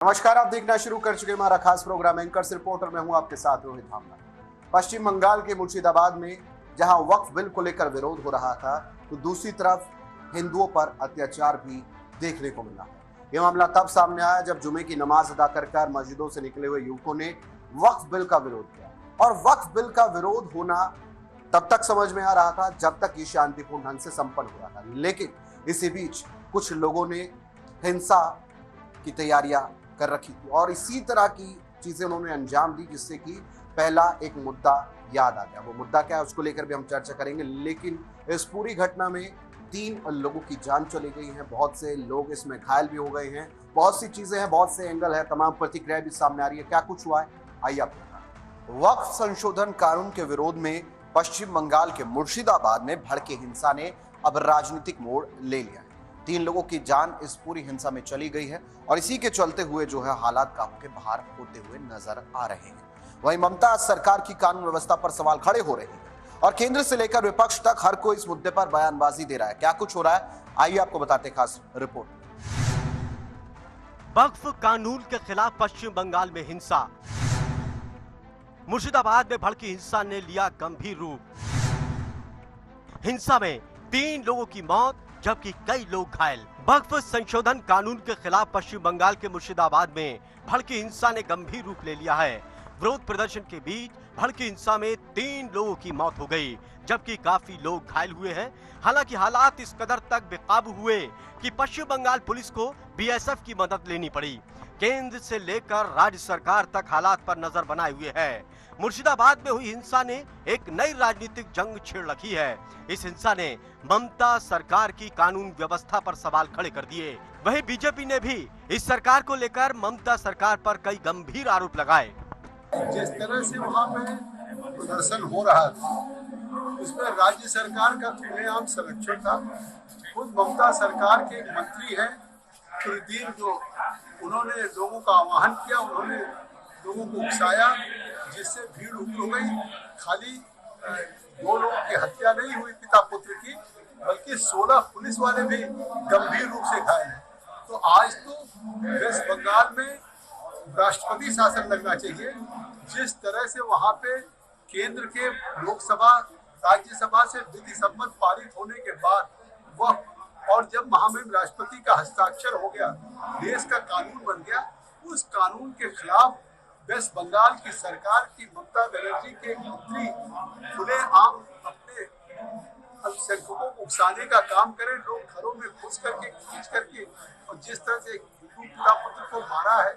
नमस्कार, आप देखना शुरू कर चुके हमारा खास प्रोग्राम एंकर्स रिपोर्टर। मैं हूं आपके साथ रोहित धामना। पश्चिम बंगाल के मुर्शिदाबाद में जहां वक्फ बिल को लेकर विरोध हो रहा था, तो दूसरी तरफ हिंदुओं पर अत्याचार भी देखने को मिला। यह मामला तब सामने आया जब जुमे की नमाज अदा कर मस्जिदों से निकले हुए युवकों ने वक्फ बिल का विरोध किया। और वक्फ बिल का विरोध होना तब तक समझ में आ रहा था जब तक ये शांतिपूर्ण ढंग से संपन्न हो रहा था, लेकिन इसी बीच कुछ लोगों ने हिंसा की तैयारियां कर रखी थी और इसी तरह की चीजें उन्होंने अंजाम दी, जिससे कि पहला एक मुद्दा याद आ गया। वो मुद्दा क्या है उसको लेकर भी हम चर्चा करेंगे, लेकिन इस पूरी घटना में 3 लोगों की जान चली गई है, बहुत से लोग इसमें घायल भी हो गए हैं, बहुत सी चीजें हैं, बहुत से एंगल है, तमाम प्रतिक्रिया भी सामने आ रही है। क्या कुछ हुआ है, आइए आपको बताएं। वक्फ संशोधन कानून के विरोध में पश्चिम बंगाल के मुर्शिदाबाद में भड़की हिंसा ने अब राजनीतिक मोड़ ले लिया है। 3 लोगों की जान इस पूरी हिंसा में चली गई है और इसी के चलते हुए जो है हालात काबू के बाहर होते हुए नजर आ रहे हैं। वहीं ममता सरकार की कानून व्यवस्था पर सवाल खड़े हो रहे हैं और केंद्र से लेकर विपक्ष तक हर कोई इस मुद्दे पर बयानबाजी दे रहा है। क्या कुछ हो रहा है, आइए आपको बताते खास रिपोर्ट। वक्फ कानून के खिलाफ पश्चिम बंगाल में हिंसा। मुर्शिदाबाद में भड़की हिंसा ने लिया गंभीर रूप। हिंसा में 3 लोगों की मौत जबकि कई लोग घायल। वक्फ संशोधन कानून के खिलाफ पश्चिम बंगाल के मुर्शिदाबाद में भड़की हिंसा ने गंभीर रूप ले लिया है। विरोध प्रदर्शन के बीच भड़की हिंसा में 3 लोगों की मौत हो गई जबकि काफी लोग घायल हुए हैं। हालांकि हालात इस कदर तक बेकाबू हुए कि पश्चिम बंगाल पुलिस को बीएसएफ की मदद लेनी पड़ी। केंद्र से लेकर राज्य सरकार तक हालात पर नजर बनाए हुए है। मुर्शिदाबाद में हुई हिंसा ने एक नई राजनीतिक जंग छेड़ रखी है। इस हिंसा ने ममता सरकार की कानून व्यवस्था पर सवाल खड़े कर दिए। वहीं बीजेपी ने भी इस सरकार को लेकर ममता सरकार पर कई गंभीर आरोप लगाए। जिस तरह से वहाँ पे प्रदर्शन हो रहा था उसमें राज्य सरकार का खुलेआम संरक्षण था। खुद ममता सरकार के मंत्री हैं त्रिदीप, जो उन्होंने लोगों का आह्वान किया, उन्होंने लोगों को उकसाया, जिससे भीड़ उमड़ गई। खाली 2 लोगों की हत्या नहीं हुई पिता पुत्र की, बल्कि 16 पुलिस वाले भी गंभीर रूप से घायल हैं। तो आज तो वेस्ट बंगाल में राष्ट्रपति शासन लगना चाहिए। जिस तरह से वहाँ पे केंद्र के लोकसभा राज्यसभा से विधि सम्मत पारित होने के बाद वह और जब महामहिम राष्ट्रपति का हस्ताक्षर हो गया, देश का कानून बन गया, उस कानून के खिलाफ वेस्ट बंगाल की सरकार की ममता बनर्जी के मंत्री खुलेआम अपने अल्पसंख्यकों को उकसाने का काम करें। लोग घरों में घुस करके खींच करके, और जिस तरह से हिंदू पिता पुत्र को मारा है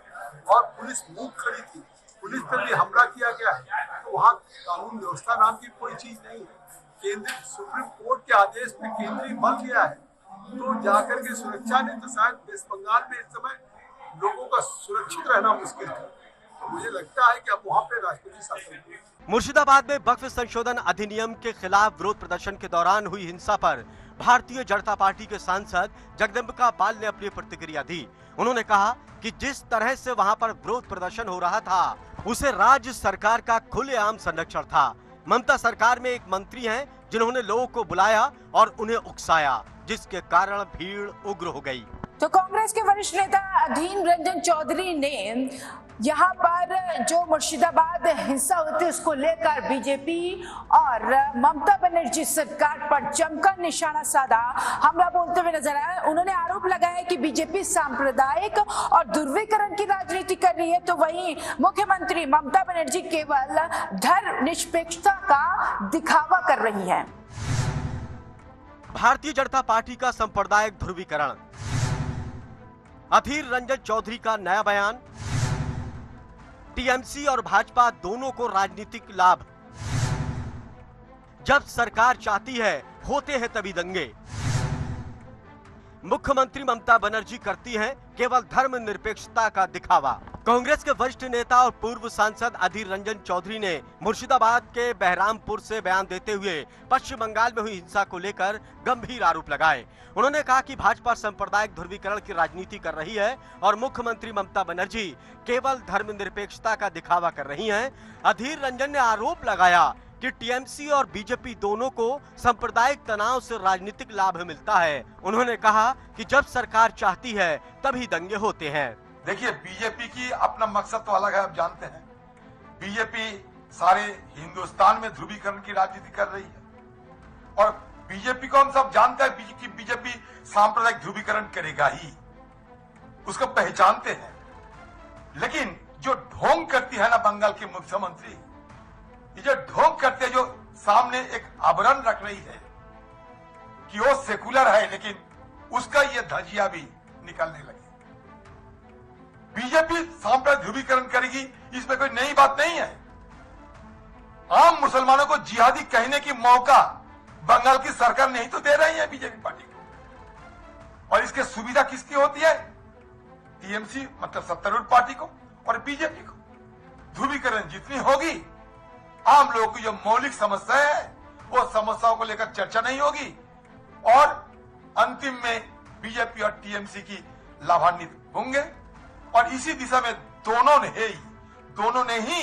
और पुलिस मूक खड़ी थी, पुलिस पर भी हमला किया गया है, तो वहाँ कानून व्यवस्था नाम की कोई चीज नहीं है। केंद्र सुप्रीम कोर्ट के आदेश पे केंद्रीय बल गया है, तो जाकर के सुरक्षा ने तो शायद वेस्ट बंगाल में इस समय लोगों का सुरक्षित रहना मुश्किल था। तो मुझे लगता है कि अब वहाँ पे राष्ट्रपति शासन। मुर्शिदाबाद में वक्फ संशोधन अधिनियम के खिलाफ विरोध प्रदर्शन के दौरान हुई हिंसा पर भारतीय जनता पार्टी के सांसद जगदम्बिका पाल ने अपनी प्रतिक्रिया दी। उन्होंने कहा कि जिस तरह से वहां पर विरोध प्रदर्शन हो रहा था उसे राज्य सरकार का खुलेआम संरक्षण था। ममता सरकार में एक मंत्री हैं जिन्होंने लोगों को बुलाया और उन्हें उकसाया, जिसके कारण भीड़ उग्र हो गई। तो कांग्रेस के वरिष्ठ नेता अधीर रंजन चौधरी ने यहाँ पर जो मुर्शिदाबाद हिंसा हुई थी उसको लेकर बीजेपी और ममता बनर्जी सरकार पर जमकर निशाना साधा, हमला बोलते हुए नजर आए। उन्होंने आरोप लगाया कि बीजेपी सांप्रदायिक और ध्रुवीकरण की राजनीति कर रही है, तो वहीं मुख्यमंत्री ममता बनर्जी केवल धर्मनिरपेक्षता का दिखावा कर रही है। भारतीय जनता पार्टी का सांप्रदायिक ध्रुवीकरण, अधीर रंजन चौधरी का नया बयान। टीएमसी और भाजपा दोनों को राजनीतिक लाभ। जब सरकार चाहती है होते हैं तभी दंगे। मुख्यमंत्री ममता बनर्जी करती हैं केवल धर्मनिरपेक्षता का दिखावा। कांग्रेस के वरिष्ठ नेता और पूर्व सांसद अधीर रंजन चौधरी ने मुर्शिदाबाद के बहरामपुर से बयान देते हुए पश्चिम बंगाल में हुई हिंसा को लेकर गंभीर आरोप लगाए। उन्होंने कहा कि भाजपा सांप्रदायिक ध्रुवीकरण की राजनीति कर रही है और मुख्यमंत्री ममता बनर्जी केवल धर्मनिरपेक्षता का दिखावा कर रही हैं। अधीर रंजन ने आरोप लगाया कि टीएमसी और बीजेपी दोनों को सांप्रदायिक तनाव से राजनीतिक लाभ मिलता है। उन्होंने कहा कि जब सरकार चाहती है तभी दंगे होते हैं। देखिए, बीजेपी की अपना मकसद तो अलग है, आप जानते हैं। बीजेपी सारे हिंदुस्तान में ध्रुवीकरण की राजनीति कर रही है और बीजेपी को हम सब जानते हैं कि बीजेपी सांप्रदायिक ध्रुवीकरण करेगा ही, उसको पहचानते हैं। लेकिन जो ढोंग करती है ना बंगाल के मुख्यमंत्री, ये जो ढोंग करते हैं, जो सामने एक आवरण रख रही है कि वो सेकुलर है, लेकिन उसका ये धजिया भी निकलने लगी। बीजेपी सांप्रदायिक ध्रुवीकरण करेगी, इसमें कोई नई बात नहीं है। आम मुसलमानों को जिहादी कहने की मौका बंगाल की सरकार नहीं तो दे रही है बीजेपी पार्टी को। और इसके सुविधा किसकी होती है? टीएमसी मतलब सत्तारूढ़ पार्टी को और बीजेपी को। ध्रुवीकरण जितनी होगी, आम लोगों की जो मौलिक समस्या है वो समस्याओं को लेकर चर्चा नहीं होगी और अंतिम में बीजेपी और टीएमसी की लाभान्वित होंगे। और इसी दिशा में दोनों ने ही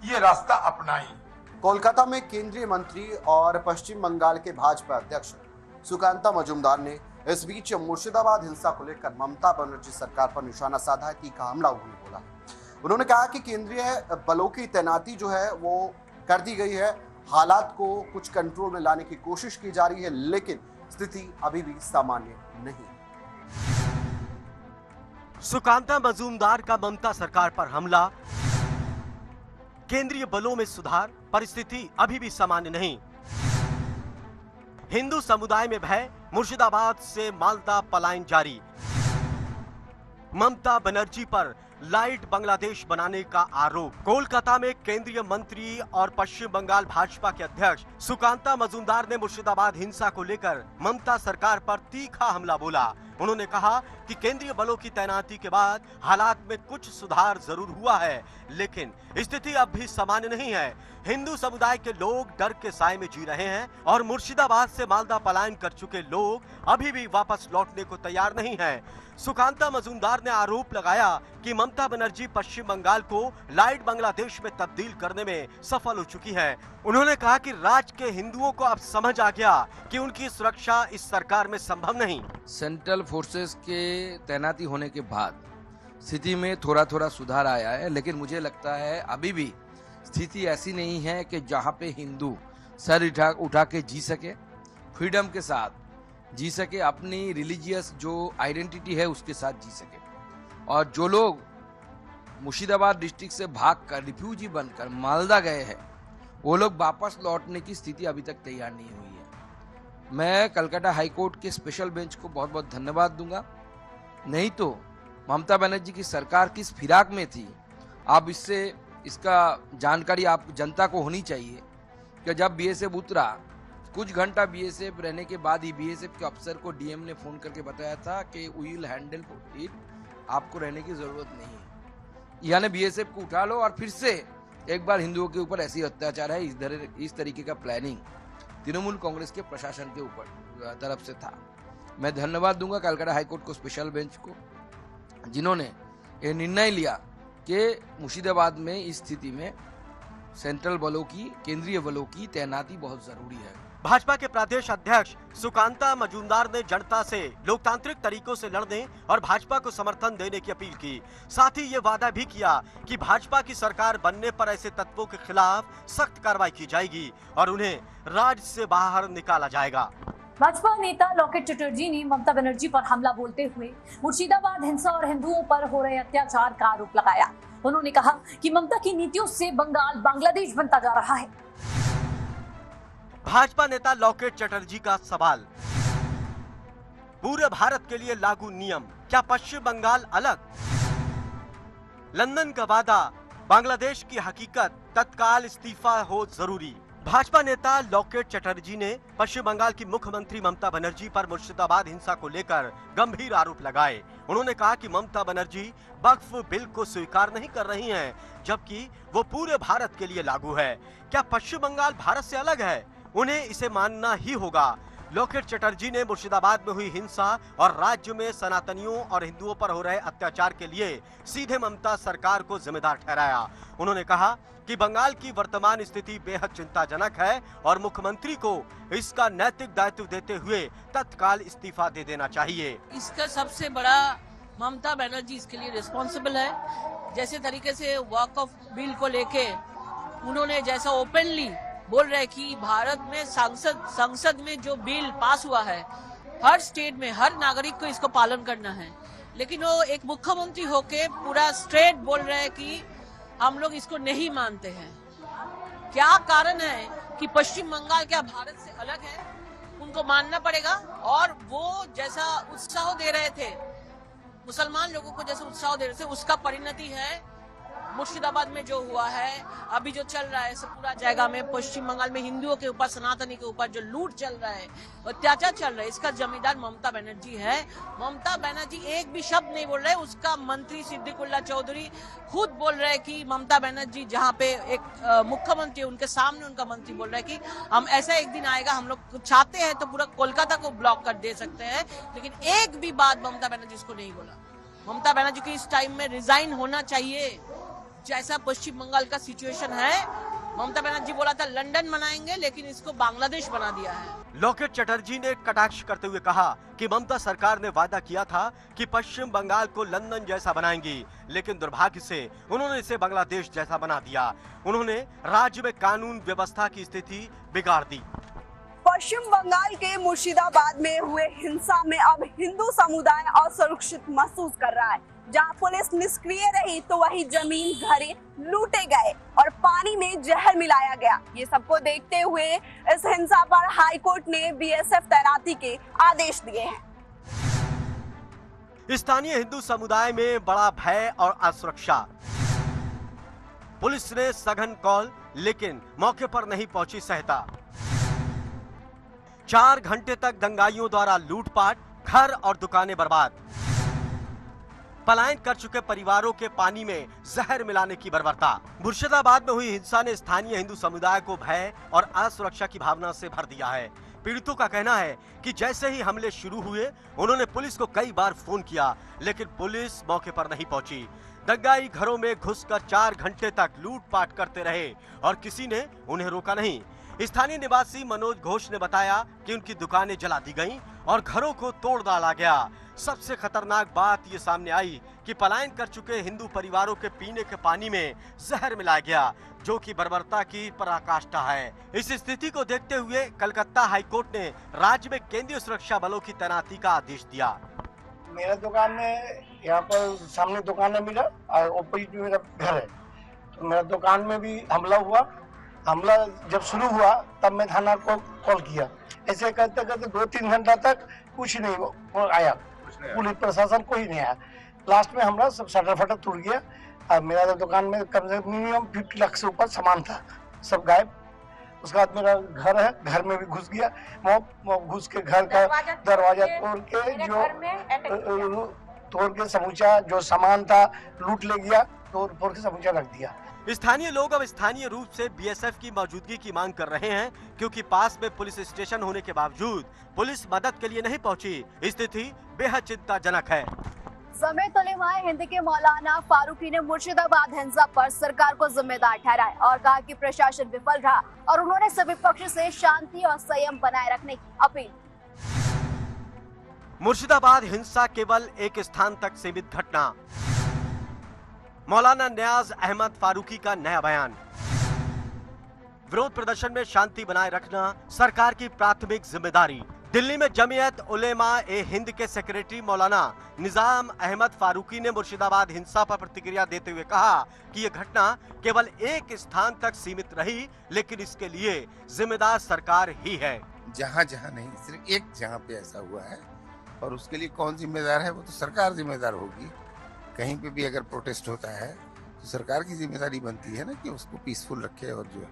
ये रास्ता अपनाई। कोलकाता में केंद्रीय मंत्री और पश्चिम बंगाल के भाजपा अध्यक्ष सुकांता मजूमदार ने इस बीच मुर्शिदाबाद हिंसा को लेकर ममता बनर्जी सरकार पर निशाना साधा है, तीखा हमला उन्होंने बोला। उन्होंने कहा कि केंद्रीय बलों की तैनाती जो है वो कर दी गई है, हालात को कुछ कंट्रोल में लाने की कोशिश की जा रही है, लेकिन स्थिति अभी भी सामान्य नहीं। सुकांता मजूमदार का ममता सरकार पर हमला, केंद्रीय बलों में सुधार, परिस्थिति अभी भी सामान्य नहीं। हिंदू समुदाय में भय, मुर्शिदाबाद से मालदा पलायन जारी। ममता बनर्जी पर लाइट बांग्लादेश बनाने का आरोप। कोलकाता में केंद्रीय मंत्री और पश्चिम बंगाल भाजपा के अध्यक्ष सुकांता मजूमदार ने मुर्शिदाबाद हिंसा को लेकर ममता सरकार पर तीखा हमला बोला। उन्होंने कहा कि केंद्रीय बलों की तैनाती के बाद हालात में कुछ सुधार जरूर हुआ है, लेकिन स्थिति अब भी सामान्य नहीं है। हिंदू समुदाय के लोग डर के साए में जी रहे हैं और मुर्शिदाबाद से मालदा पलायन कर चुके लोग अभी भी वापस लौटने को तैयार नहीं हैं। सुकांता मजूमदार ने आरोप लगाया कि ममता बनर्जी पश्चिम बंगाल को लाइट बांग्लादेश में तब्दील करने में सफल हो चुकी है। उन्होंने कहा कि राज्य के हिंदुओं को अब समझ आ गया कि उनकी सुरक्षा इस सरकार में संभव नहीं। सेंट्रल फोर्सेस के तैनाती होने के बाद स्थिति में थोड़ा सुधार आया है, लेकिन मुझे लगता है अभी भी स्थिति ऐसी नहीं है कि जहां पे हिंदू सर उठा के जी सके, फ्रीडम के साथ जी सके, अपनी रिलीजियस जो आइडेंटिटी है उसके साथ जी सके। और जो लोग मुर्शिदाबाद डिस्ट्रिक्ट से भागकर रिफ्यूजी बनकर मालदा गए हैं, वो लोग वापस लौटने की स्थिति अभी तक तैयार नहीं हुई है। मैं कलकत्ता हाई कोर्ट के स्पेशल बेंच को बहुत बहुत धन्यवाद दूंगा। नहीं तो ममता बनर्जी की सरकार किस फिराक में थी, आप इसका जानकारी आप जनता को होनी चाहिए कि जब बीएसएफ उतरा, कुछ घंटा बीएसएफ रहने के बाद ही बीएसएफ के अफसर को डीएम ने फोन करके बताया था कि वी विल हैंडल इट, आपको रहने की जरूरत नहीं है। यानी बीएसएफ को उठा लो और फिर से एक बार हिंदुओं के ऊपर ऐसी अत्याचार है, इस तरीके का प्लानिंग तृणमूल कांग्रेस के प्रशासन के ऊपर तरफ से था। मैं धन्यवाद दूंगा कलकत्ता हाईकोर्ट को, स्पेशल बेंच को, जिन्होंने ये निर्णय लिया कि मुर्शिदाबाद में इस स्थिति में सेंट्रल बलों की, केंद्रीय बलों की तैनाती बहुत जरूरी है। भाजपा के प्रदेश अध्यक्ष सुकांता मजूमदार ने जनता से लोकतांत्रिक तरीकों से लड़ने और भाजपा को समर्थन देने की अपील की। साथ ही ये वादा भी किया कि भाजपा की सरकार बनने पर ऐसे तत्वों के खिलाफ सख्त कार्रवाई की जाएगी और उन्हें राज्य से बाहर निकाला जाएगा। भाजपा नेता लॉकेट चटर्जी ने ममता बनर्जी पर हमला बोलते हुए मुर्शिदाबाद हिंसा और हिंदुओं पर हो रहे अत्याचार का आरोप लगाया। उन्होंने कहा कि ममता की नीतियों से बंगाल बांग्लादेश बनता जा रहा है। भाजपा नेता लॉकेट चटर्जी का सवाल, पूरे भारत के लिए लागू नियम, क्या पश्चिम बंगाल अलग? लंदन का वादा, बांग्लादेश की हकीकत, तत्काल इस्तीफा हो जरूरी। भाजपा नेता लॉकेट चटर्जी ने पश्चिम बंगाल की मुख्यमंत्री ममता बनर्जी पर मुर्शिदाबाद हिंसा को लेकर गंभीर आरोप लगाए। उन्होंने कहा कि ममता बनर्जी वक्फ बिल को स्वीकार नहीं कर रही हैं, जबकि वो पूरे भारत के लिए लागू है। क्या पश्चिम बंगाल भारत से अलग है? उन्हें इसे मानना ही होगा। लॉकेट चटर्जी ने मुर्शिदाबाद में हुई हिंसा और राज्य में सनातनियों और हिंदुओं पर हो रहे अत्याचार के लिए सीधे ममता सरकार को जिम्मेदार ठहराया। उन्होंने कहा कि बंगाल की वर्तमान स्थिति बेहद चिंताजनक है और मुख्यमंत्री को इसका नैतिक दायित्व देते हुए तत्काल इस्तीफा दे देना चाहिए। इसका सबसे बड़ा ममता बनर्जी इसके लिए रिस्पॉन्सिबल है। जैसे तरीके से वॉक ऑफ बिल को लेके उन्होंने जैसा ओपनली बोल रहे कि भारत में संसद में जो बिल पास हुआ है हर स्टेट में हर नागरिक को इसको पालन करना है, लेकिन वो एक मुख्यमंत्री होके पूरा स्ट्रेट बोल रहे हैं कि हम लोग इसको नहीं मानते हैं। क्या कारण है कि पश्चिम बंगाल क्या भारत से अलग है? उनको मानना पड़ेगा। और वो जैसा उत्साह दे रहे थे मुसलमान लोगों को, जैसे उत्साह दे रहे थे, उसका परिणति है मुर्शिदाबाद में जो हुआ है, अभी जो चल रहा है सब पूरा जगह में पश्चिम बंगाल में हिंदुओं के ऊपर, सनातनी के ऊपर जो लूट चल रहा है, अत्याचार चल रहा है, इसका जिम्मेदार ममता बनर्जी है। ममता बनर्जी एक भी शब्द नहीं बोल रहे। उसका मंत्री सिद्दीकुल्ला चौधरी खुद बोल रहे हैं कि ममता बनर्जी जहाँ पे एक मुख्यमंत्री, उनके सामने उनका मंत्री बोल रहा है कि हम ऐसा एक दिन आएगा, हम लोग चाहते हैं तो पूरा कोलकाता को ब्लॉक कर दे सकते हैं, लेकिन एक भी बात ममता बनर्जी इसको नहीं बोला। ममता बनर्जी को इस टाइम में रिजाइन होना चाहिए। जैसा पश्चिम बंगाल का सिचुएशन है, ममता बनर्जी बोला था लंदन बनाएंगे, लेकिन इसको बांग्लादेश बना दिया है। लोकेट चटर्जी ने कटाक्ष करते हुए कहा कि ममता सरकार ने वादा किया था कि पश्चिम बंगाल को लंदन जैसा बनाएंगी, लेकिन दुर्भाग्य से उन्होंने इसे बांग्लादेश जैसा बना दिया। उन्होंने राज्य में कानून व्यवस्था की स्थिति बिगाड़ दी। पश्चिम बंगाल के मुर्शिदाबाद में हुए हिंसा में अब हिंदू समुदाय असुरक्षित महसूस कर रहा है। जहां पुलिस निष्क्रिय रही तो वही जमीन घरे लूटे गए और पानी में जहर मिलाया गया। ये सबको देखते हुए इस हिंसा पर हाईकोर्ट ने बीएसएफ तैनाती के आदेश दिए हैं। स्थानीय हिंदू समुदाय में बड़ा भय और असुरक्षा। पुलिस ने सघन कॉल, लेकिन मौके पर नहीं पहुंची सहायता। 4 घंटे तक दंगाइयों द्वारा लूटपाट, घर और दुकानें बर्बाद। पलायन कर चुके परिवारों के पानी में जहर मिलाने की बर्बरता। मुर्शिदाबाद में हुई हिंसा ने स्थानीय हिंदू समुदाय को भय और असुरक्षा की भावना से भर दिया है। पीड़ितों का कहना है कि जैसे ही हमले शुरू हुए उन्होंने पुलिस को कई बार फोन किया, लेकिन पुलिस मौके पर नहीं पहुंची। दंगाई घरों में घुसकर 4 घंटे तक लूटपाट करते रहे और किसी ने उन्हें रोका नहीं। स्थानीय निवासी मनोज घोष ने बताया कि उनकी दुकानें जला दी गईं और घरों को तोड़ डाला गया। सबसे खतरनाक बात ये सामने आई कि पलायन कर चुके हिंदू परिवारों के पीने के पानी में जहर मिलाया गया, जो कि बर्बरता की पराकाष्ठा है। इस स्थिति को देखते हुए कलकत्ता हाईकोर्ट ने राज्य में केंद्रीय सुरक्षा बलों की तैनाती का आदेश दिया। मेरा दुकान में यहाँ पर सामने दुकान है मेरा और ऑपोजिट में मेरा घर है, तो मेरा दुकान में भी हमला हुआ। हमला जब शुरू हुआ तब मैं थाना को कॉल किया। ऐसे करते करते 2-3 घंटा तक कुछ नहीं आया, पुलिस प्रशासन कोई नहीं आया। लास्ट में हमारा सब शटर फटर टूट गया और मेरा दुकान में कम से कम मिनिमम 50 लाख से ऊपर सामान था, सब गायब। उसके बाद मेरा घर है, घर में भी घुस गया। वो घुस के घर का दरवाजा तोड़ के समूचा जो सामान था लूट ले गया, तोड़ के समूचा रख दिया। स्थानीय लोग अब स्थानीय रूप से बीएसएफ की मौजूदगी की मांग कर रहे हैं, क्योंकि पास में पुलिस स्टेशन होने के बावजूद पुलिस मदद के लिए नहीं पहुंची। स्थिति बेहद चिंताजनक है। समेत उलेमाए हिंद के मौलाना फारूकी ने मुर्शिदाबाद हिंसा पर सरकार को जिम्मेदार ठहराया और कहा कि प्रशासन विफल रहा और उन्होंने सभी पक्ष से शांति और संयम बनाए रखने की अपील। मुर्शिदाबाद हिंसा केवल एक स्थान तक सीमित घटना। मौलाना न्याज अहमद फारूकी का नया बयान। विरोध प्रदर्शन में शांति बनाए रखना सरकार की प्राथमिक जिम्मेदारी। दिल्ली में जमीयत उलेमा ए हिंद के सेक्रेटरी मौलाना निजाम अहमद फारूकी ने मुर्शिदाबाद हिंसा पर प्रतिक्रिया देते हुए कहा कि यह घटना केवल एक स्थान तक सीमित रही, लेकिन इसके लिए जिम्मेदार सरकार ही है। जहाँ जहाँ नहीं, सिर्फ एक जगह पे ऐसा हुआ है और उसके लिए कौन जिम्मेदार है? वो तो सरकार जिम्मेदार होगी। कहीं पे भी अगर प्रोटेस्ट होता है तो सरकार की जिम्मेदारी बनती है ना कि उसको पीसफुल रखे, और जो है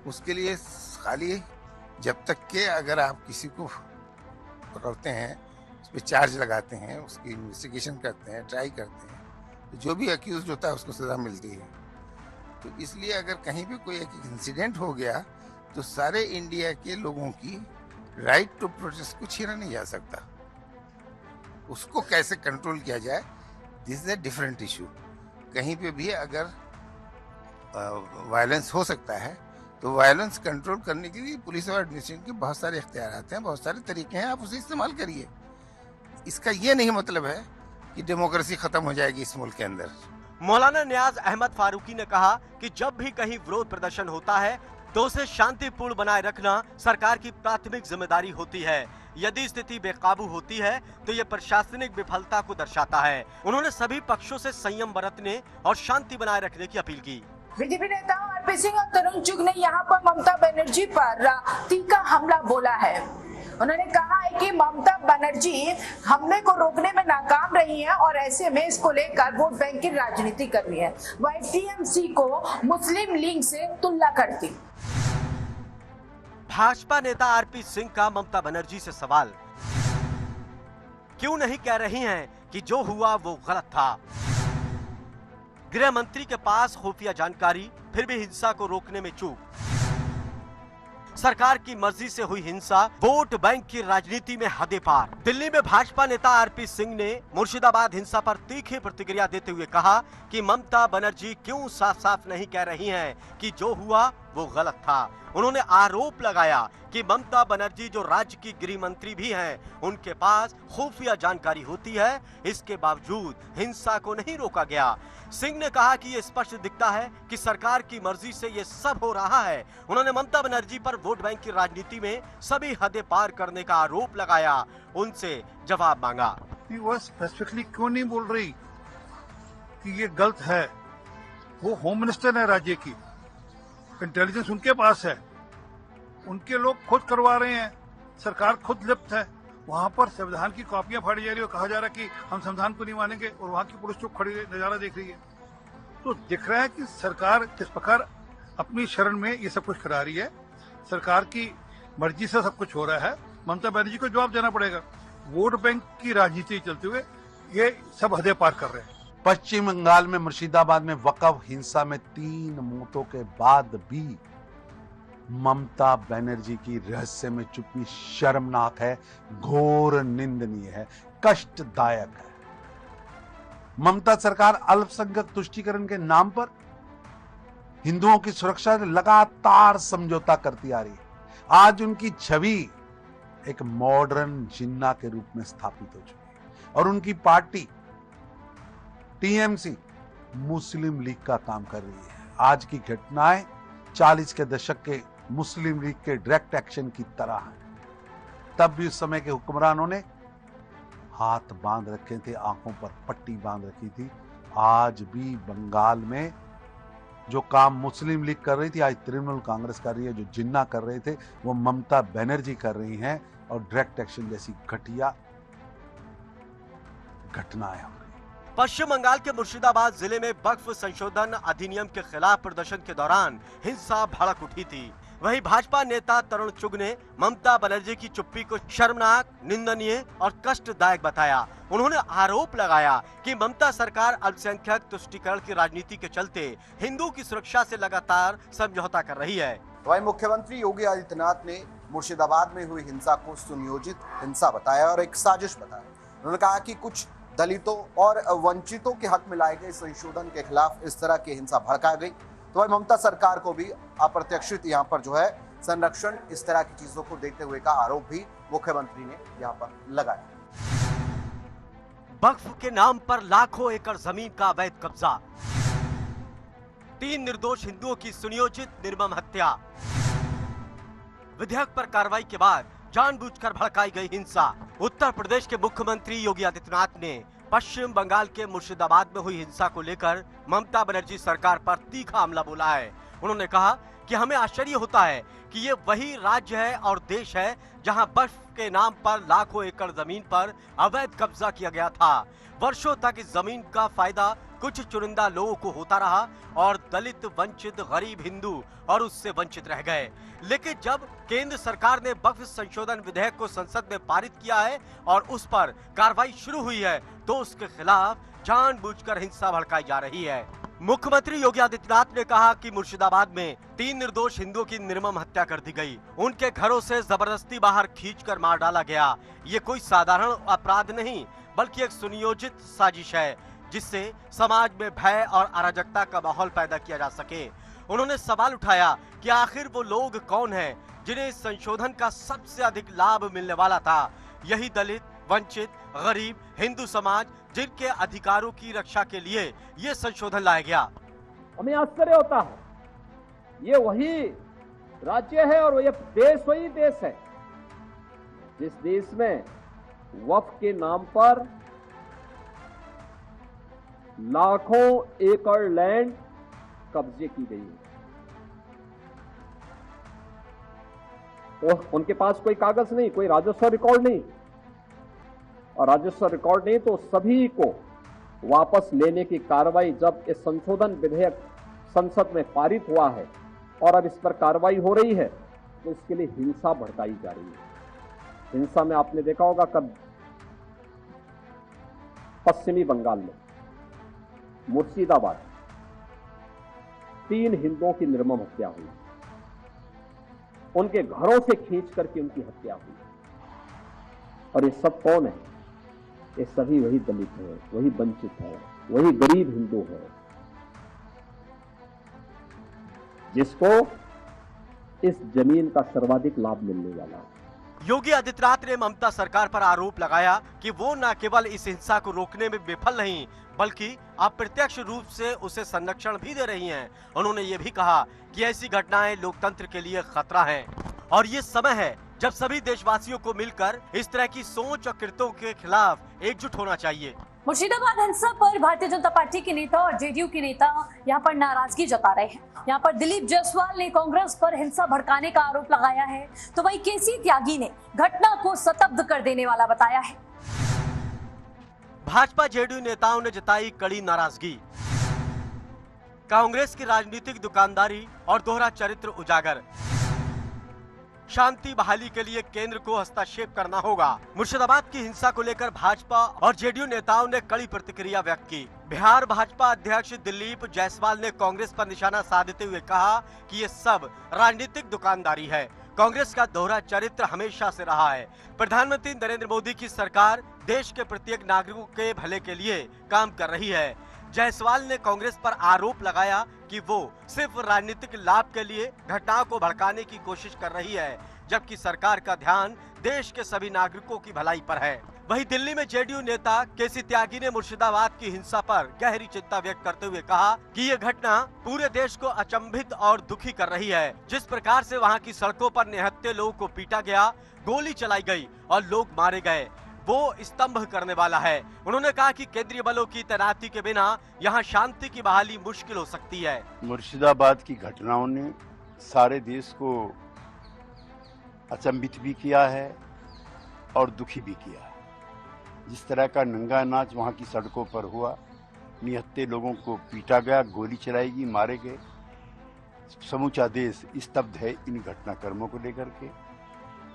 उसके लिए खाली जब तक के अगर आप किसी को पकड़ते हैं, उस पर चार्ज लगाते हैं, उसकी इन्वेस्टिगेशन करते हैं, ट्राई करते हैं, तो जो भी अक्यूज होता है उसको सजा मिलती है। तो इसलिए अगर कहीं भी कोई एक इंसिडेंट हो गया तो सारे इंडिया के लोगों की राइट टू प्रोटेस्ट को छीना नहीं जा सकता। उसको कैसे कंट्रोल किया जाए, this is a different issue. कहीं पे भी अगर वायलेंस हो सकता है तो वायलेंस कंट्रोल करने के लिए पुलिस और एडमिनिस्ट्रेशन के बहुत सारे इख्तियारात हैं, बहुत सारे तरीके हैं, आप उसे इस्तेमाल करिए। इसका ये नहीं मतलब है कि डेमोक्रेसी खत्म हो जाएगी इस मुल्क के अंदर। मौलाना नियाज अहमद फारूकी ने कहा कि जब भी कहीं विरोध प्रदर्शन होता है तो उसे शांतिपूर्ण बनाए रखना सरकार की प्राथमिक जिम्मेदारी होती है। यदि स्थिति बेकाबू होती है तो ये प्रशासनिक विफलता को दर्शाता है। उन्होंने सभी पक्षों से संयम बरतने और शांति बनाए रखने की अपील की। बीजेपी नेता आरपी सिंह और तरुण चुग ने यहाँ पर ममता बनर्जी पर तीखा हमला बोला है। उन्होंने कहा है कि ममता बनर्जी हमले को रोकने में नाकाम रही है और ऐसे में इसको लेकर वोट बैंक की राजनीति कर रही है। वह टीएमसी को मुस्लिम लीग से तुलना करती। भाजपा नेता आरपी सिंह का ममता बनर्जी से सवाल, क्यों नहीं कह रही हैं कि जो हुआ वो गलत था? गृह मंत्री के पास खुफिया जानकारी, फिर भी हिंसा को रोकने में चूक। सरकार की मर्जी से हुई हिंसा, वोट बैंक की राजनीति में हदें पार। दिल्ली में भाजपा नेता आरपी सिंह ने मुर्शिदाबाद हिंसा पर तीखी प्रतिक्रिया देते हुए कहा कि ममता बनर्जी क्यों साफ साफ नहीं कह रही हैं कि जो हुआ वो गलत था। उन्होंने आरोप लगाया कि ममता बनर्जी जो राज्य की गृह मंत्री भी हैं, उनके पास खुफिया जानकारी होती है, इसके बावजूद हिंसा को नहीं रोका गया। सिंह ने कहा कि ये स्पष्ट दिखता है कि सरकार की मर्जी से ये सब हो रहा है। उन्होंने ममता बनर्जी पर वोट बैंक की राजनीति में सभी हदें पार करने का आरोप लगाया, उनसे जवाब मांगा। वो स्पेसिफिकली क्यों नहीं बोल रही कि ये गलत है? वो होम मिनिस्टर है राज्य की, इंटेलिजेंस उनके पास है, उनके लोग खुद करवा रहे हैं, सरकार खुद लिप्त है। वहां पर संविधान की कॉपियां फाड़ी जा रही है और कहा जा रहा है कि हम संविधान को नहीं मानेंगे, और वहां की पुलिस चुप खड़ी नजारा देख रही है। तो दिख रहा है कि सरकार किस प्रकार अपनी शरण में ये सब कुछ करा रही है। सरकार की मर्जी से सब कुछ हो रहा है। ममता बनर्जी को जवाब देना पड़ेगा। वोट बैंक की राजनीति चलते हुए ये सब हदें पार कर रहे हैं। पश्चिम बंगाल में मुर्शिदाबाद में वक़्फ़ हिंसा में 3 मौतों के बाद भी ममता बनर्जी की रहस्य में चुप्पी शर्मनाक है, घोर निंदनीय है, कष्टदायक है। ममता सरकार अल्पसंख्यक तुष्टीकरण के नाम पर हिंदुओं की सुरक्षा से लगातार समझौता करती आ रही है। आज उनकी छवि एक मॉडर्न जिन्ना के रूप में स्थापित हो चुकी है और उनकी पार्टी टीएमसी मुस्लिम लीग का काम कर रही है। आज की घटनाएं 40 के दशक के मुस्लिम लीग के डायरेक्ट एक्शन की तरह है। तब भी उस समय के हुक्मरानों ने हाथ बांध रखे थे, आंखों पर पट्टी बांध रखी थी। आज भी बंगाल में जो काम मुस्लिम लीग कर रही थी, आज तृणमूल कांग्रेस कर रही है। जो जिन्ना कर रहे थे वो ममता बनर्जी कर रही हैं और डायरेक्ट एक्शन जैसी घटिया घटनाएं हो रही। पश्चिम बंगाल के मुर्शिदाबाद जिले में वक्फ संशोधन अधिनियम के खिलाफ प्रदर्शन के दौरान हिंसा भड़क उठी थी। वहीं भाजपा नेता तरुण चुग ने ममता बनर्जी की चुप्पी को शर्मनाक, निंदनीय और कष्टदायक बताया। उन्होंने आरोप लगाया कि ममता सरकार अल्पसंख्यक तुष्टीकरण की राजनीति के चलते हिंदू की सुरक्षा से लगातार समझौता कर रही है। वहीं मुख्यमंत्री योगी आदित्यनाथ ने मुर्शिदाबाद में हुई हिंसा को सुनियोजित हिंसा बताया और एक साजिश बताया। उन्होंने कहा कि कुछ दलितों और वंचितों के हक में लाए गए संशोधन के खिलाफ इस तरह की हिंसा भड़का गई। तो वही ममता सरकार को भी अप्रत्याशित यहाँ पर जो है संरक्षण इस तरह की चीजों को देते हुए का आरोप भी मुख्यमंत्री ने यहाँ पर लगाया। वक्फ के नाम पर लाखों एकड़ जमीन का अवैध कब्जा, 3 निर्दोष हिंदुओं की सुनियोजित निर्मम हत्या, विधेयक पर कार्रवाई के बाद जानबूझकर भड़काई गई हिंसा। उत्तर प्रदेश के मुख्यमंत्री योगी आदित्यनाथ ने पश्चिम बंगाल के मुर्शिदाबाद में हुई हिंसा को लेकर ममता बनर्जी सरकार पर तीखा हमला बोला है। उन्होंने कहा कि हमें आश्चर्य होता है कि ये वही राज्य है और देश है जहां वक्फ के नाम पर लाखों एकड़ जमीन पर अवैध कब्जा किया गया था। वर्षों तक इस जमीन का फायदा कुछ चुनिंदा लोगों को होता रहा और दलित, वंचित, गरीब हिंदू और उससे वंचित रह गए। लेकिन जब केंद्र सरकार ने वक्फ संशोधन विधेयक को संसद में पारित किया है और उस पर कार्रवाई शुरू हुई है तो उसके खिलाफ जानबूझकर हिंसा भड़काई जा रही है। मुख्यमंत्री योगी आदित्यनाथ ने कहा कि मुर्शिदाबाद में 3 निर्दोष हिंदुओं की निर्मम हत्या कर दी गई। उनके घरों से जबरदस्ती बाहर खींचकर मार डाला गया। ये कोई साधारण अपराध नहीं बल्कि एक सुनियोजित साजिश है जिससे समाज में भय और अराजकता का माहौल पैदा किया जा सके। उन्होंने सवाल उठाया कि आखिर वो लोग कौन हैं जिन्हें इस संशोधन का सबसे अधिक लाभ मिलने वाला था। यही दलित, वंचित, गरीब, हिंदू समाज जिनके अधिकारों की रक्षा के लिए ये संशोधन लाया गया। हमें आश्चर्य होता है, ये वही राज्य है और ये देश वही देश है जिस देश में वक्फ के नाम पर लाखों एकड़ लैंड कब्जे की गई है। तो उनके पास कोई कागज नहीं, कोई राजस्व रिकॉर्ड नहीं, और राजस्व रिकॉर्ड नहीं तो सभी को वापस लेने की कार्रवाई जब इस संशोधन विधेयक संसद में पारित हुआ है और अब इस पर कार्रवाई हो रही है तो इसके लिए हिंसा भड़काई जा रही है। हिंसा में आपने देखा होगा कब पश्चिमी बंगाल में मुर्शिदाबाद 3 हिंदुओं की निर्मम हत्या हुई, उनके घरों से खींच करके उनकी हत्या हुई। और ये सब कौन है? ये सभी वही दलित है, वही वंचित है, वही गरीब हिंदू है जिसको इस जमीन का सर्वाधिक लाभ मिलने वाला है। योगी आदित्यनाथ ने ममता सरकार पर आरोप लगाया कि वो न केवल इस हिंसा को रोकने में विफल नहीं बल्कि अप्रत्यक्ष रूप से उसे संरक्षण भी दे रही हैं। उन्होंने ये भी कहा कि ऐसी घटनाएं लोकतंत्र के लिए खतरा हैं और ये समय है जब सभी देशवासियों को मिलकर इस तरह की सोच और कृत्यों के खिलाफ एकजुट होना चाहिए। मुर्शिदाबाद हिंसा पर भारतीय जनता पार्टी के नेता और जेडीयू के नेता यहाँ पर नाराजगी जता रहे हैं। यहाँ पर दिलीप जायसवाल ने कांग्रेस पर हिंसा भड़काने का आरोप लगाया है तो वहीं केसी त्यागी ने घटना को स्तब्ध कर देने वाला बताया है। भाजपा जेडीयू नेताओं ने जताई कड़ी नाराजगी। कांग्रेस की राजनीतिक दुकानदारी और दोहरा चरित्र उजागर। शांति बहाली के लिए केंद्र को हस्तक्षेप करना होगा। मुर्शिदाबाद की हिंसा को लेकर भाजपा और जेडीयू नेताओं ने कड़ी प्रतिक्रिया व्यक्त की। बिहार भाजपा अध्यक्ष दिलीप जायसवाल ने कांग्रेस पर निशाना साधते हुए कहा कि ये सब राजनीतिक दुकानदारी है। कांग्रेस का दोहरा चरित्र हमेशा से रहा है। प्रधानमंत्री नरेंद्र मोदी की सरकार देश के प्रत्येक नागरिकों के भले के लिए काम कर रही है। जायसवाल ने कांग्रेस पर आरोप लगाया कि वो सिर्फ राजनीतिक लाभ के लिए घटनाओं को भड़काने की कोशिश कर रही है, जबकि सरकार का ध्यान देश के सभी नागरिकों की भलाई पर है। वहीं दिल्ली में जेडीयू नेता केसी त्यागी ने मुर्शिदाबाद की हिंसा पर गहरी चिंता व्यक्त करते हुए कहा कि ये घटना पूरे देश को अचंभित और दुखी कर रही है। जिस प्रकार से वहां की सड़कों पर निहत्थे लोगों को पीटा गया, गोली चलाई गई और लोग मारे गए, वो स्तंभ करने वाला है। उन्होंने कहा कि केंद्रीय बलों की तैनाती के बिना यहाँ शांति की बहाली मुश्किल हो सकती है। मुर्शिदाबाद की घटनाओं ने सारे देश को अचंभित भी किया है और दुखी भी किया है। जिस तरह का नंगा नाच वहाँ की सड़कों पर हुआ, निहत्थे लोगों को पीटा गया, गोली चलाई गई, मारे गए, समूचा देश स्तब्ध है इन घटनाक्रमों को लेकर के।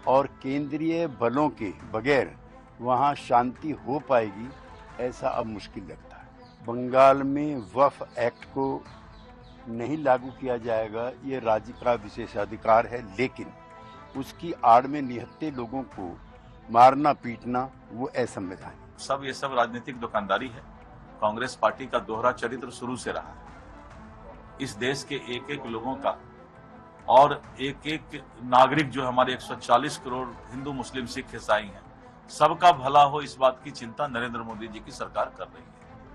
और केंद्रीय बलों के बगैर वहाँ शांति हो पाएगी ऐसा अब मुश्किल लगता है। बंगाल में वक्फ एक्ट को नहीं लागू किया जाएगा, ये राज्य का विशेषाधिकार है, लेकिन उसकी आड़ में निहत्थे लोगों को मारना पीटना वो असंवैधानिक। ये सब राजनीतिक दुकानदारी है। कांग्रेस पार्टी का दोहरा चरित्र शुरू से रहा है। इस देश के एक एक लोगों का और एक एक नागरिक जो हमारे 140 करोड़ हिंदू मुस्लिम सिख ईसाई हैं, सबका भला हो इस बात की चिंता नरेंद्र मोदी जी की सरकार कर रही है।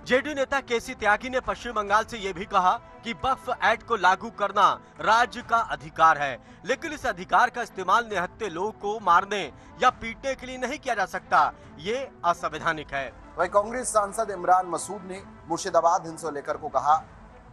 जेडीयू नेता केसी त्यागी ने पश्चिम बंगाल से ये भी कहा कि वक्फ एक्ट को लागू करना राज्य का अधिकार है, लेकिन इस अधिकार का इस्तेमाल निहत्थे लोगों को मारने या पीटने के लिए नहीं किया जा सकता। ये असंवैधानिक है। वहीं कांग्रेस सांसद इमरान मसूद ने मुर्शिदाबाद हिंसा लेकर को कहा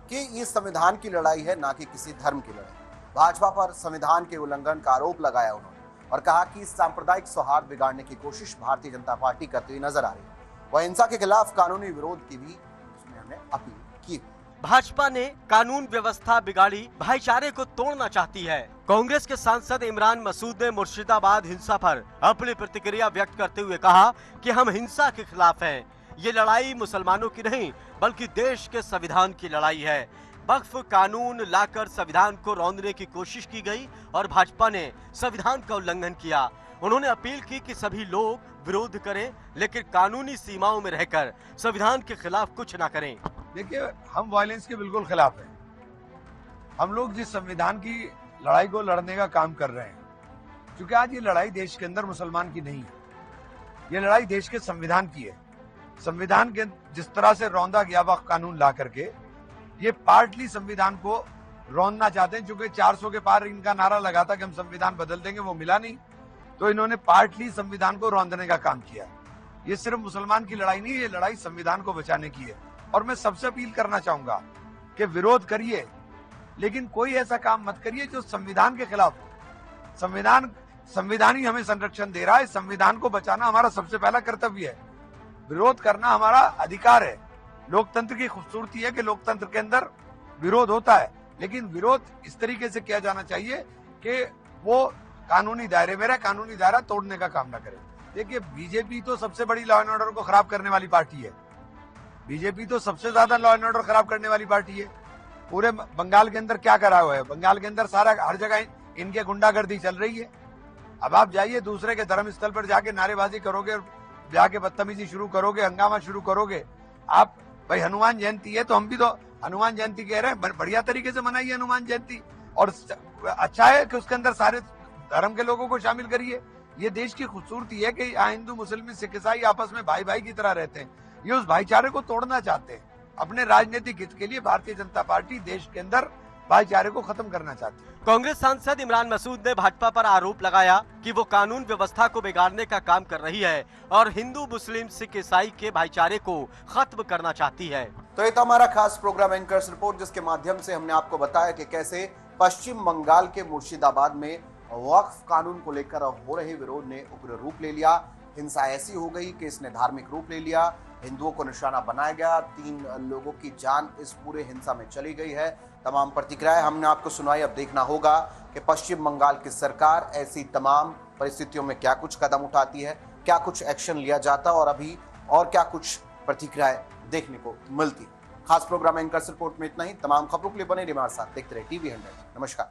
कि ये संविधान की लड़ाई है, ना कि किसी धर्म की लड़ाई। भाजपा पर संविधान के उल्लंघन का आरोप लगाया उन्होंने और कहा कि सांप्रदायिक सौहार्द बिगाड़ने की कोशिश भारतीय जनता पार्टी करती हुई नजर आ रही है। वह हिंसा के खिलाफ कानूनी विरोध की भी उसमें हमने अपील की। भाजपा ने कानून व्यवस्था बिगाड़ी, भाईचारे को तोड़ना चाहती है। कांग्रेस के सांसद इमरान मसूद ने मुर्शिदाबाद हिंसा पर अपनी प्रतिक्रिया व्यक्त करते हुए कहा कि हम हिंसा के खिलाफ हैं। ये लड़ाई मुसलमानों की नहीं बल्कि देश के संविधान की लड़ाई है। वक्फ कानून लाकर संविधान को रौंदने की कोशिश की गई और भाजपा ने संविधान का उल्लंघन किया। उन्होंने अपील की कि सभी लोग विरोध करें, लेकिन कानूनी सीमाओं में रहकर संविधान के खिलाफ कुछ ना करें। देखिए, हम वायलेंस के बिल्कुल खिलाफ हैं। हम लोग जिस संविधान की लड़ाई को लड़ने का काम कर रहे हैं, क्योंकि आज ये लड़ाई देश के अंदर मुसलमान की नहीं है, ये लड़ाई देश के संविधान की है। संविधान के जिस तरह से रौंदा गया वक्फ कानून ला करके ये पार्टली संविधान को रौंदना चाहते हैं, क्योंकि 400 के पार इनका नारा लगा था कि हम संविधान बदल देंगे, वो मिला नहीं, तो इन्होंने पार्टली संविधान को रौंदने का काम किया। ये सिर्फ मुसलमान की लड़ाई नहीं, ये लड़ाई संविधान को बचाने की है। और मैं सबसे अपील करना चाहूंगा कि विरोध करिए, लेकिन कोई ऐसा काम मत करिए जो संविधान के खिलाफ हो। संविधान ही हमें संरक्षण दे रहा है, संविधान को बचाना हमारा सबसे पहला कर्तव्य है। विरोध करना हमारा अधिकार है। लोकतंत्र की खूबसूरती है कि लोकतंत्र के अंदर विरोध होता है, लेकिन विरोध इस तरीके से किया जाना चाहिए कि वो कानूनी दायरे में रहे, कानूनी दायरा तोड़ने का काम ना करे। देखिए, बीजेपी तो सबसे बड़ी लॉ एंड ऑर्डर को खराब करने वाली पार्टी है। बीजेपी तो सबसे ज्यादा लॉ एंड ऑर्डर खराब करने वाली पार्टी है। पूरे बंगाल के अंदर क्या करा हुआ है? बंगाल के अंदर सारा हर जगह इनके गुंडागर्दी चल रही है। अब आप जाइए दूसरे के धर्म स्थल पर जाके नारेबाजी करोगे, जाके बदतमीजी शुरू करोगे, हंगामा शुरू करोगे। आप भाई हनुमान जयंती है तो हम भी तो हनुमान जयंती कह रहे हैं, बढ़िया तरीके से मनाइए हनुमान जयंती, और अच्छा है कि उसके अंदर सारे धर्म के लोगों को शामिल करिए। ये देश की खूबसूरती है कि यहाँ हिंदू मुस्लिम सिख ईसाई आपस में भाई भाई की तरह रहते हैं। ये उस भाईचारे को तोड़ना चाहते हैं। अपने राजनीतिक हित के लिए भारतीय जनता पार्टी देश के अंदर भाईचारे को खत्म करना चाहती है। कांग्रेस सांसद इमरान मसूद ने भाजपा पर आरोप लगाया कि वो कानून व्यवस्था को बिगाड़ने का काम कर रही है और हिंदू मुस्लिम सिख ईसाई के भाईचारे को खत्म करना चाहती है। तो ये था हमारा खास प्रोग्राम एंकर्स रिपोर्ट, जिसके माध्यम से हमने आपको बताया कि कैसे पश्चिम बंगाल के मुर्शिदाबाद में वक्फ कानून को लेकर हो रहे विरोध ने उग्र रूप ले लिया। हिंसा ऐसी हो गई कि इसने धार्मिक रूप ले लिया, हिंदुओं को निशाना बनाया गया, 3 लोगों की जान इस पूरे हिंसा में चली गई है। तमाम प्रतिक्रियाएं हमने आपको सुनाई। अब देखना होगा कि पश्चिम बंगाल की सरकार ऐसी तमाम परिस्थितियों में क्या कुछ कदम उठाती है, क्या कुछ एक्शन लिया जाता और अभी और क्या कुछ प्रतिक्रियाएं देखने को मिलती। खास प्रोग्राम एंकर्स रिपोर्ट में इतना ही। तमाम खबरों के लिए बने रहिए हमारे साथ, देखते रहिए TV 100। नमस्कार।